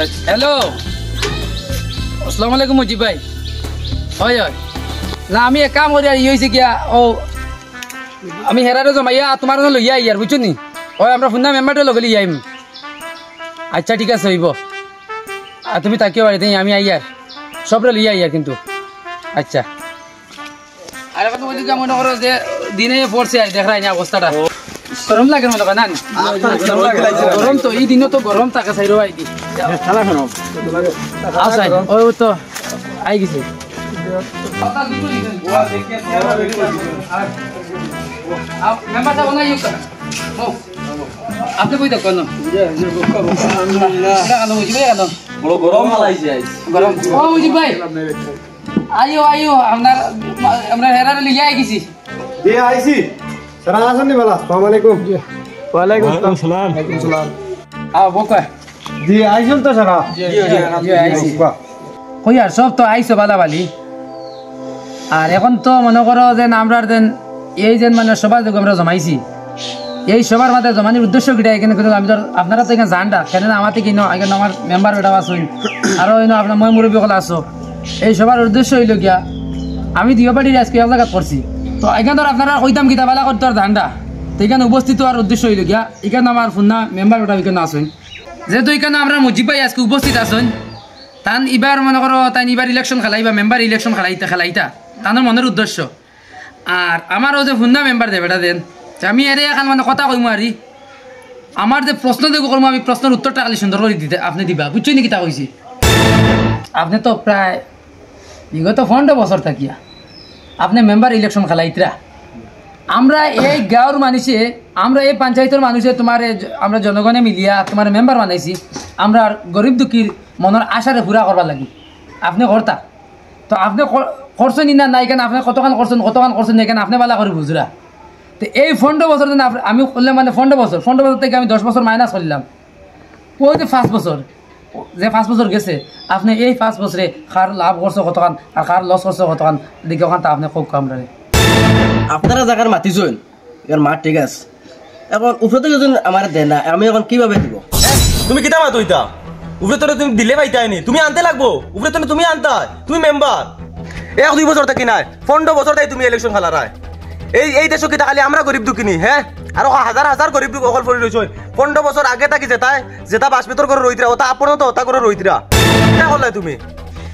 Hello, আসসালামু আলাইকুম মুজিব ভাই। হয় হয় না, আমি এক কাম করি আর ই হয়েছে গিয়া ও আমি হেরারে জমাইয়া তোমার লইয়া আই আর বুঝছো নি। ওই আমরা ফুন্না মেম্বারটা লগে লিয়ে আইম। আচ্ছা ঠিক আছে হইব, আর তুমি তাকিও বাড়িতে আমি আই আর সবরে লিয়ে আই আর কিন্তু। আচ্ছা আর এখন বলি মনে করো যে দিনে পড়ছে আর দেখাই না অবস্থাটা গরম লাগে মনে হয় না? গরম তো এই দিনও তো গরম থাকে চাইরো আই দি ওই তো আই গেছে। আপনি কই দেখুন ভাই আইও আইও আপনার হেরারে লিয়ে আই গেছি। আইসি সারা আসেন নি বালা। আসসালামু আলাইকুম। ওয়ালাইকুম আসসালাম। ওয়ালাইকুম সালাম। বকা জি আইছেন তো সারা? জি আইছি। কই আর সব তো আইছো বালাবালি। আর এখন তো মনে করো যে আমরা দেন এই যে মানে সভা যোগ আমরা জমাইছি, এই সবার মাঝে জমানির উদ্দেশ্য কিটা এখানে কিন্তু আমি তো আপনারা তো এখানে জানটা কেন আমার থেকে এখানে আমার মেম্বার বেটা আসুন আরো আপনার মই মুরব্বী কলা আছো। এই সবার উদ্দেশ্য হইল গিয়া আমি দিও পার্টির আজকে এক জায়গা করছি, তো এখানে ধর আপনারা কইতাম কিতা বেলা করতে আর ধানটা তো এখানে উপস্থিত হওয়ার উদ্দেশ্য হইল গিয়া এখানে আমার ফুন্না মেম্বার বেটা এখানে আসুন, যেহেতু এখানে আমরা মুজিব ভাই আজকে উপস্থিত আসুন। তান এবার মনে করো তাই এবার ইলেকশন খেলাইবা, মেম্বার ইলেকশন খেলাইতা তাদের মনের উদ্দেশ্য। আর আমারও যে ফুন্না মেম্বার দেয় বেটা দেন আমি এর এখন মানে কথা কইমু আর আমার যে প্রশ্ন দেখো করবো আমি প্রশ্নের উত্তরটা খালি সুন্দর করে দিতে আপনি দিবা, বুঝছি নাকি তা কইছি। আপনি তো প্রায় বিগত 15 বছর থাকিয়া আপনি মেম্বার ইলেকশন খেলাইতরা। আমরা এই গাঁওর মানুষে আমরা এই পঞ্চায়েতের মানুষে তোমার আমরা জনগণে মিলিয়া তোমার মেম্বার বানাইছি আমরা গরিব দুঃখীর মনের আশারে পুরা করবার লাগি। আপনি কর্তা তো আপনি করছেন না নাই কেন আপনি কতক্ষণ করছেন এখানে আপনি বালা করে বুঝরা। তো এই 15 বছর আমি করলাম মানে 15 বছর থেকে আমি 10 বছর মাইনাস করলাম। ওই যে 5 বছর যে 5 বছর গেছে আপনি এই 5 বছরে কার লাভ করছো কতক্ষণ আর কার লস করছো কতক্ষণ দেখে ওখান আপনি খুব কম রাখে। আপনারা জায়গার মাতিছেন এর মাঠ ঠিক আছে, এখন উপরে যদি আমার দেয় না আমি এখন কিভাবে দিব? তুমি কিতা মাতো ইতা উপরে তোরে তুমি দিলে পাইতাইনি, তুমি আনতে লাগবো উপরে তোরে তুমি আনতা, তুমি মেম্বার 1-2 বছর থাকি নাই 15 বছর তাই তুমি ইলেকশন খেলা রায়। এই দেশ কিতা খালি আমরা গরিব দুঃখিনী হ্যাঁ আর হাজার গরিব দুঃখ অকল পড়ে রয়েছে। 15 বছর আগে থাকি যেটা বাসপিতর করে রইতরা ওটা আপনার তো ওটা করে রইতরা কিতা করলে তুমি?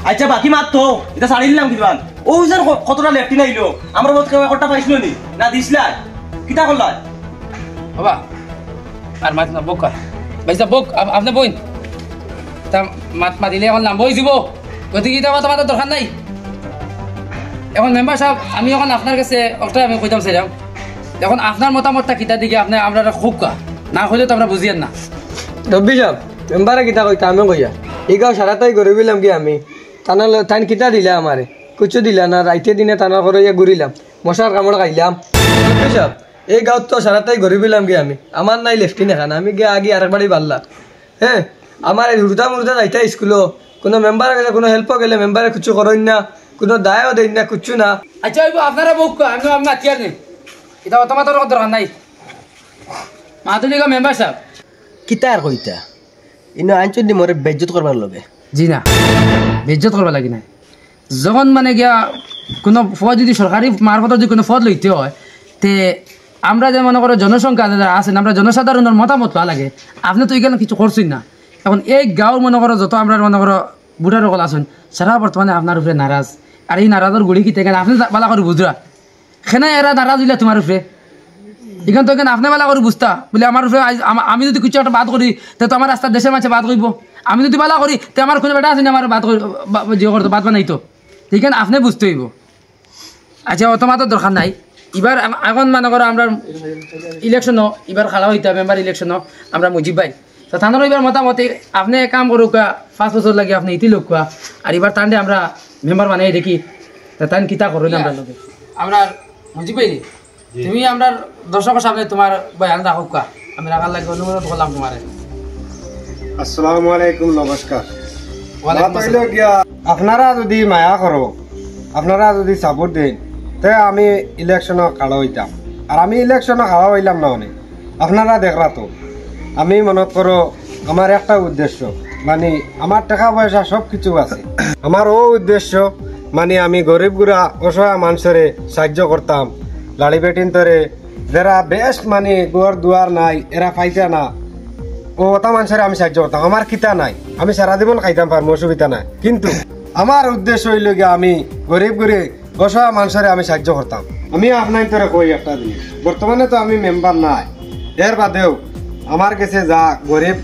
আচ্ছা বাকি মাত তো এটা ছাড়ি দিলাম কিমান ও যেন কতটা লেফটি নাইলো আমরা মত কেউ একটা পাইছিল নি না দিছিলা কিতা করলা বাবা আর মাত না বক ভাইসা বক আপনি বইন তা মাত দিলে এখন নাম বই দিব গতি কিতা কথা মাতার দরকার নাই। এখন মেম্বার সাহেব আমি এখন আপনার কাছে একটা আমি কইতাম চাইলাম এখন আপনার মতামতটা কিতা দিকে আপনি আমরা খুব না হইলে তো আমরা বুঝিয়েন না। রব্বি সাহেব মেম্বারে কিতা কইতা আমি কইয়া এই গাঁও সারাটাই ঘুরে গেলাম কি আমি টানাল টাইন কিতা দিলা আমারে কুচু দিলা না রাইতে দিনে টানার করে ঘুরিলাম মশার কামড় খাইলাম। রব্বি সাহেব এই গাঁত তো সারাটাই ঘুরে গেলাম কি আমি আমার নাই লেফটি নেখান আমি গিয়ে আগে আরেকবারই বাড়লা হ্যাঁ আমার এই হুরুদা মুরুদা যাইতা স্কুলও কোনো মেম্বারে গেলে কোনো হেল্পও গেলে মেম্বারে কিছু করেন না কোনো দায়ও দেন না কিচ্ছু না। আচ্ছা আপনারা বক আমি আতিয়ার নেই এটা অতমাতর দরকার নাই মাতুলিকা মেম্বার সাহেব কিতা আর কইতা ইনো আইনচুন দি মরে বেজ্জত করবার লগে। জি না বেজ্জত করবা লাগি না যখন মানে গিয়া কোনো পদ যদি সরকারি মারফত যদি কোনো পদ লইতে হয় তে আমরা যে মনে করো জনসংখ্যা যারা আছেন আমরা জনসাধারণের মতামত পাওয়া লাগে। আপনি তো এখানে কিছু করছেন না। এখন এই গাঁওর মনে করো যত আমরা মনে করো বুড়ার সকল আছেন সারা বর্তমানে আপনার উপরে নারাজ আর এই নারাজের গুড়ি কি থেকে আপনি বালা করে বুঝরা সেখানে এরা নারাজ হইলে তোমার উপরে এখান তো এখানে আপনি বালা করে বুঝতা বলে আমার উপরে আমি যদি কিছু একটা বাদ করি তো আমার রাস্তার দেশের মাঝে বাদ করব আমি যদি বালা করি তো আমার কোনো বেটা আছে না আমার বাদ যে করতো বাদ বানাইতো এখানে আপনি বুঝতে হইব। আচ্ছা অত মাত্র দরকার নাই এবার এখন মনে করো আমরা ইলেকশনও এবার খেলা হইতে মেম্বার ইলেকশনও আমরা মুজিব ভাই তো থানারও এবার মোটামুটি আপনি কাম করুক 5 বছর লাগে আপনি ইতি লোক আর এবার টান্ডে আমরা মেম্বার বানাই দেখি তাই কিতা করুন আমরা লোকে আমরা মুজিব ভাই তুমি আমরা দর্শকের সামনে তোমার বয়ান রাখুক আমি রাখার লাগে অনুরোধ করলাম তোমার। আসসালামু আলাইকুম নমস্কার। আপনারা যদি মায়া করো আপনারা যদি সাপোর্ট দেন তে আমি ইলেকশনও খাড়া হইতাম আর আমি ইলেকশনও খাওয়া হইলাম না অনেক আপনারা দেখরা তো আমি মনে করো আমার একটা উদ্দেশ্য মানে আমার টাকা পয়সা সব কিছু আছে। আমার ও উদ্দেশ্য মানে আমি গরিব গুড়া অসহায় মানুষরে সাহায্য করতাম, লাড়ি বেটিন তরে যারা বেশ মানে গোয়ার দুয়ার নাই, এরা পাইতা না, ও ওটা মানুষের আমি সাহায্য করতাম। আমার কিতা নাই, আমি সারা জীবন খাইতাম পারবো, অসুবিধা নাই। কিন্তু আমার উদ্দেশ্য হইল গিয়ে আমি গরিব গরিব অসহায় মানুষের আমি সাহায্য করতাম। আমি আপনার তোরে কই একটা জিনিস, বর্তমানে তো আমি মেম্বার নাই, এর বাদেও আমার কাছে যা গরিব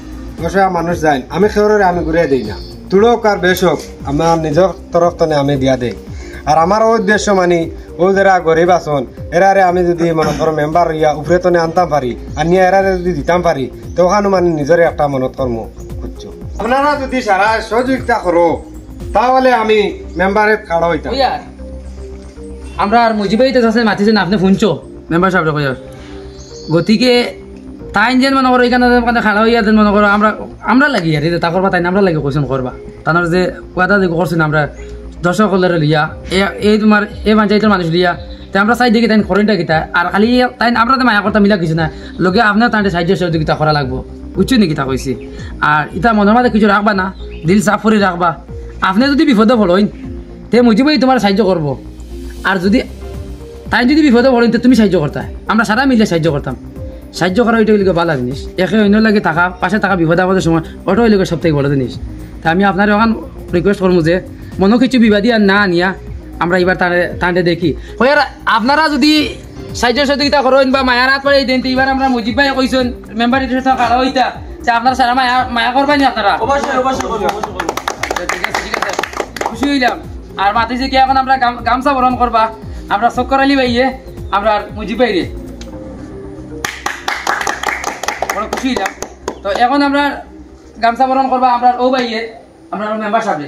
অসহায় মানুষ যায় আমি খেয়ে আমি ঘুরে দিই না, তুড়ক আর বেশক আমার নিজের তরফ থেকে আমি দিয়া দেই। আর আমার উদ্দেশ্য মানে ও যারা গরিব আছেন এরারে আমি যদি মনে করো মেম্বার হইয়া উপরে তনে আনতাম পারি আর নিয়ে এরারে যদি দিতাম পারি তো ওখানে মানে নিজের একটা মনত কর্ম করছো। আপনারা যদি সারা সহযোগিতা করো তাহলে আমি মেম্বারে কাড়া হইতাম। আমরা আর মুজিবাইতে আছে মাতিছেন আপনি শুনছো মেম্বার সাহেব কইয়ার, গতিকে তাই যেন মনে করো এখানে খাড়া হইয়া যেন মনে করো আমরা লাগি আর তা করবা, তাই আমরা লাগে কোয়েশন করবা, তার যে কথা যে করছেন আমরা দর্শকদের লিয়া এই তোমার এই পঞ্চায়েতের মানুষ লিয়া, তাই আমরা চাই দেখি তাই করেনটা কিতা আর খালি তাই আমরা তো মায়া কথা মিলা কিছু না, লোকে আপনার তাই সাহায্য সহযোগিতা করা লাগবো, বুঝছো নি কিতা কইছি। আর ইটা মনের মাঝে কিছু রাখবা না, দিল সাফ করে রাখবা। আপনি যদি বিপদে পড়েন তে মুজিবই তোমার সাহায্য করবো, আর যদি তাই যদি বিপদে পড়েন তো তুমি সাহায্য করতা, আমরা সারা মিলে সাহায্য করতাম। সাহায্য করা ওইটা হইলে ভালো জিনিস, একে অন্য লাগে থাকা পাশে থাকা বিপদে আপদের সময় ওটা হইলে সব থেকে বড় জিনিস। তা আমি আপনার এখন রিকোয়েস্ট করবো যে মনে কিছু বিবাদী আর না নিয়া আমরা এবার তাঁতে দেখি ওই আর আপনারা যদি সাহায্য সহযোগিতা করেন বা মায়ার হাত পরে দেন, এবার আমরা মুজিব ভাই কইছেন মেম্বার কারা হইতা আপনারা সারা মায়া করবেন আপনারা, ঠিক আছে খুশি হইলাম। আর মাতিছে কি এখন আমরা গামছা বরণ করবা, আমরা চক্কর আলী ভাইয়ে আমরা মুজিব ভাই রে বড় খুশি হইলাম। তো এখন আমরা গামছা বরণ করবা আমরা ও ভাইয়ে আমরা মেম্বার সাহেব,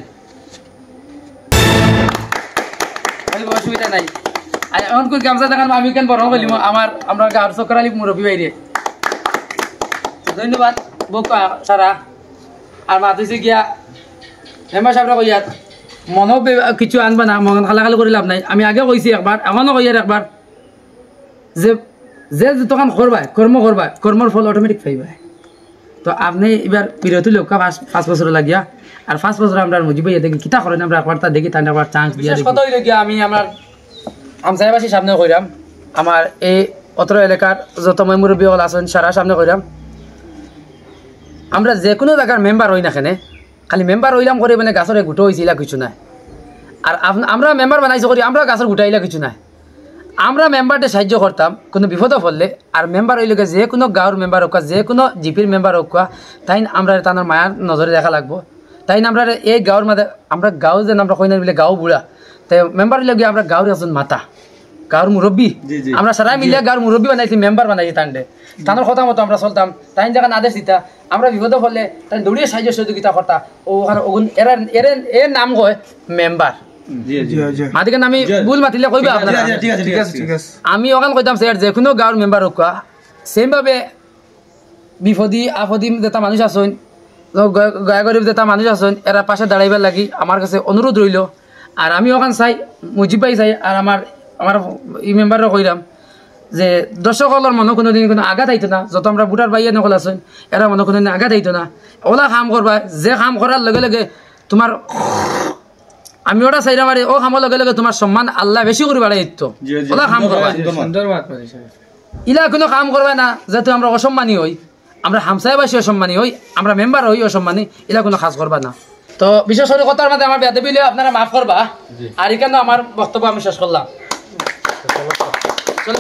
অসুবিধা নাই। আর এখন কোন গামছা দেখান আমি কেন বরণ করলিম আমার আমরা গাঁর চক্কর আলী মুরব্বী ভাইরে, ধন্যবাদ বুক সারা। আর মাতিছে গিয়া মেম্বার সাহেবরা কইয়ার মনও কিছু আনবা না, মন খালাখালি করে লাভ নাই। আমি আগে কইছি একবার, এখনো কইয়ার একবার যে যে যতক্ষণ করবা কর্ম করবা কর্মর ফল অটোমেটিক পাইবা। তো আপনি এবার বিরতি লোক 5 বছর লাগিয়া আর 5 বছর আমরা মুজিব দেখি কিতা করেন আমরা একবার তা দেখি, তাই একবার চান্স দিয়ে কত হইল গিয়া আমি আমার আমসাইবাসীর সামনে কইরাম, আমার এই অত্র এলাকার যত মুরব্বী হল আছেন সারা সামনে কইরাম, আমরা যে কোনো জায়গার মেম্বার হই না কেনে খালি মেম্বার হইলাম করে মানে গাছের গুটো হয়েছিল কিছু নাই। আর আমরা মেম্বার বানাইছো করি আমরা গাছের গুটাইলা কিছু নাই, আমরা মেম্বারটা সাহায্য করতাম কোনো বিপদে পড়লে। আর মেম্বার হইলে যে কোনো গাঁর মেম্বার হোক যে কোনো জিপির মেম্বার হোক তাই আমরা তার মায়ার নজরে দেখা লাগবো। তাই আমরা এই গাঁর মাঝে আমরা গাঁও যেন আমরা কই না বলে গাঁও বুড়া, তাই মেম্বার হইলে গিয়ে আমরা গাঁর একজন মাতা গাঁর মুরব্বী, আমরা সারাই মিলিয়ে গাঁর মুরব্বী বানাইছি মেম্বার বানাইছি তান্ডে, তানোর কথা মতো আমরা চলতাম। তাই যখন আদেশ দিতা আমরা বিপদে পড়লে তাই দৌড়িয়ে সাহায্য সহযোগিতা করতা। এর নাম কয় মেম্বার। মাতিকেন আমি ভুল মাতিলে কইবা আপনারা, আমি ওখানে কইতাম স্যার যে কোনো গাঁর মেম্বার হোক সেম ভাবে বিপদী আপদী যেটা মানুষ আছেন গায়ে গরিব যেটা মানুষ আছেন এরা পাশে দাঁড়াইবার লাগি আমার কাছে অনুরোধ রইল। আর আমি ওখানে চাই মুজিব ভাই চাই আর আমার ই মেম্বারও কইরাম যে দর্শকসকলের মনে কোনোদিন কোনো আঘাত আইতো না, যত আমরা বুটার বাইয়া নকল আছেন এরা মনে কোনোদিন আঘাত আইতো না। ওলা কাম করবা যে কাম করার লগে লগে তোমার আমি ওটা চাইরা মারি ও কামের লগে লগে তোমার সম্মান আল্লাহ বেশি করে বাড়াই দিত। ওলা কাম করবা ইলা কোনো কাম করবা না যাতে আমরা অসম্মানী হই, আমরা হামসাইবাসী অসম্মানী হই, আমরা মেম্বার হই অসম্মানী, এলা কোনো কাজ করবা না। তো বিশেষ করে কথার মধ্যে আমার বেদবি হলে আপনারা মাফ করবা। আর এখানে আমার বক্তব্য আমি শেষ করলাম। চলো